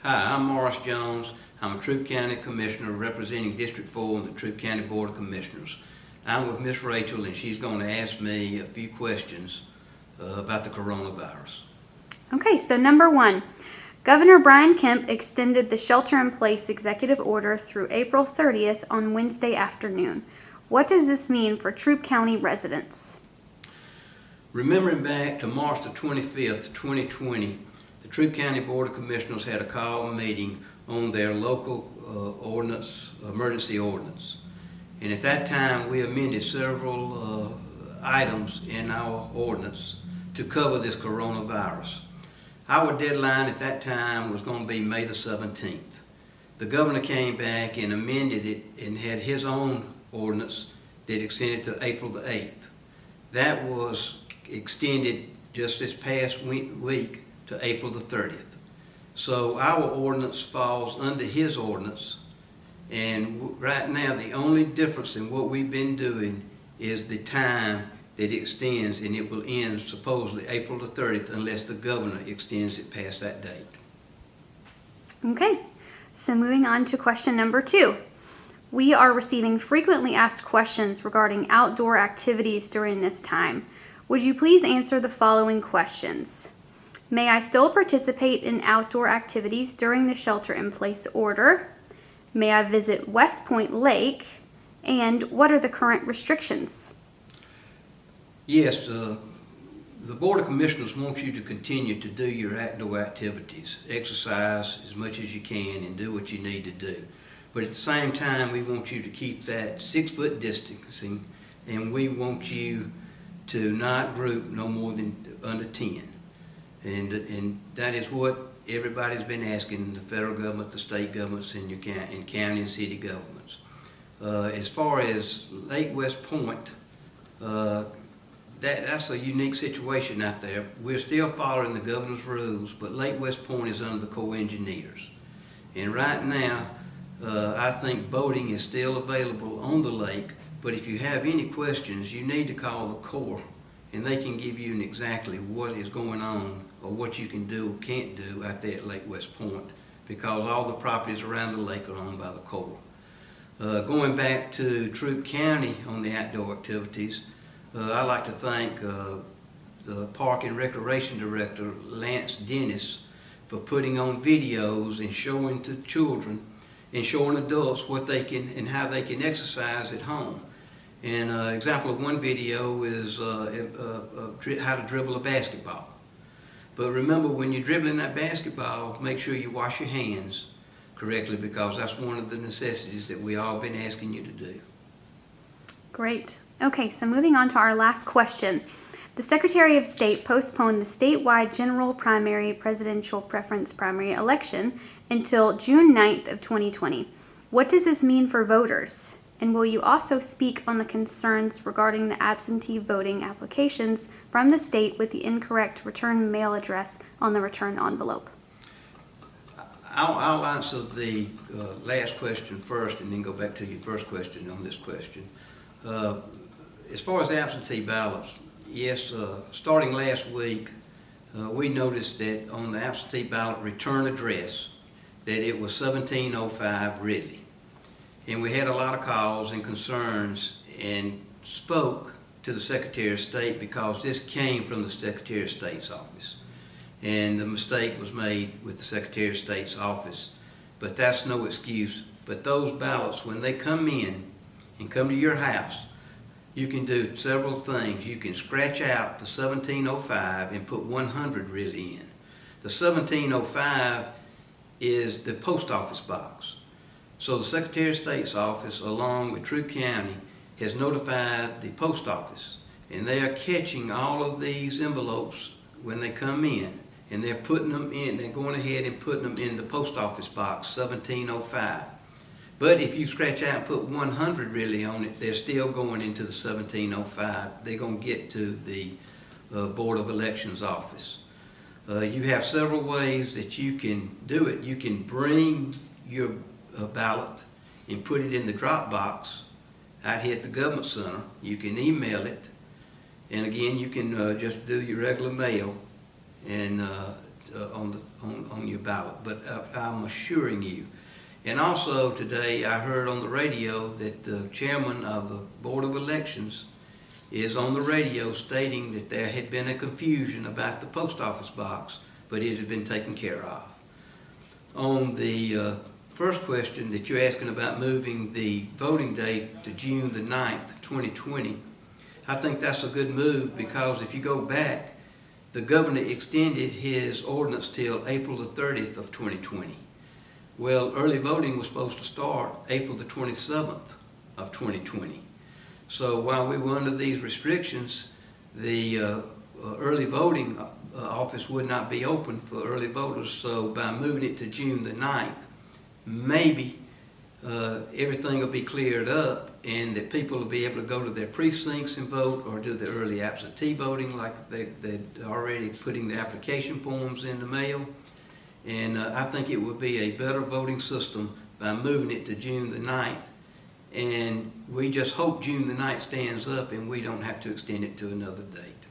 Hi, I'm Morris Jones. I'm a Troup County Commissioner representing District 4 on the Troup County Board of Commissioners. I'm with Miss Rachel, and she's going to ask me a few questions about the coronavirus. Okay, so number one, Governor Brian Kemp extended the shelter-in-place executive order through April 30th on Wednesday afternoon. What does this mean for Troup County residents? Remembering back to March the 25th, 2020, the Troup County Board of Commissioners had a call meeting on their local emergency ordinance. And at that time, we amended several items in our ordinance to cover this coronavirus. Our deadline at that time was going to be May the 17th. The governor came back and amended it and had his own ordinance that extended to April the 8th. That was extended just this past week to April the 30th. So our ordinance falls under his ordinance, and right now the only difference in what we've been doing is the time that it extends, and it will end supposedly April the 30th unless the governor extends it past that date. Okay, so moving on to question number 2. We are receiving frequently asked questions regarding outdoor activities during this time. Would you please answer the following questions? May I still participate in outdoor activities during the shelter-in-place order? May I visit West Point Lake? And what are the current restrictions? Yes, the Board of Commissioners wants you to continue to do your outdoor activities, exercise as much as you can and do what you need to do. But at the same time, we want you to keep that 6-foot distancing, and we want you to not group no more than under 10. And that is what everybody's been asking, the federal government, the state governments, and your county and city governments. As far as Lake West Point, that's a unique situation out there. We're still following the governor's rules, but Lake West Point is under the Corps of Engineers. And right now, I think boating is still available on the lake, but if you have any questions, you need to call the Corps, and they can give you exactly what is going on or what you can do or can't do out there at Lake West Point, because all the properties around the lake are owned by the Corps. Going back to Troup County on the outdoor activities, I'd like to thank the Park and Recreation Director, Lance Dennis, for putting on videos and showing to children and showing adults what they can and how they can exercise at home. And an example of one video is how to dribble a basketball. But remember, when you're dribbling that basketball, make sure you wash your hands correctly, because that's one of the necessities that we all been asking you to do. Great. Okay, so moving on to our last question. The Secretary of State postponed the statewide general primary presidential preference primary election until June 9th of 2020. What does this mean for voters? And will you also speak on the concerns regarding the absentee voting applications from the state with the incorrect return mail address on the return envelope? I'll answer the last question first and then go back to your first question on this question. As far as absentee ballots, yes, starting last week, we noticed that on the absentee ballot return address that it was 1705 Ridley. And we had a lot of calls and concerns and spoke to the Secretary of State, because this came from the Secretary of State's office. And the mistake was made with the Secretary of State's office. But that's no excuse. But those ballots, when they come in and come to your house, you can do several things. You can scratch out the 1705 and put 100 Ridley in. The 1705 is the post office box. So the Secretary of State's office, along with Troup County, has notified the post office, and they are catching all of these envelopes when they come in, and they're putting them in. They're going ahead and putting them in the post office box 1705. But if you scratch out and put 100 really on it, they're still going into the 1705. They're going to get to the Board of Elections office. You have several ways that you can do it. You can bring your ballot and put it in the drop box out here at the Government Center. You can email it, and again, you can just do your regular mail and on your ballot. But I'm assuring you. And also today I heard on the radio that the chairman of the Board of Elections is on the radio stating that there had been a confusion about the post office box, but it had been taken care of. On the first question that you're asking about moving the voting date to June the 9th, 2020, I think that's a good move, because if you go back, the governor extended his ordinance till April the 30th of 2020. Well, early voting was supposed to start April the 27th of 2020. So while we were under these restrictions, the early voting office would not be open for early voters. So by moving it to June the 9th, maybe everything will be cleared up, and that people will be able to go to their precincts and vote, or do the early absentee voting like they're already putting the application forms in the mail. And I think it would be a better voting system by moving it to June the 9th. And we just hope June the 9th stands up and we don't have to extend it to another date.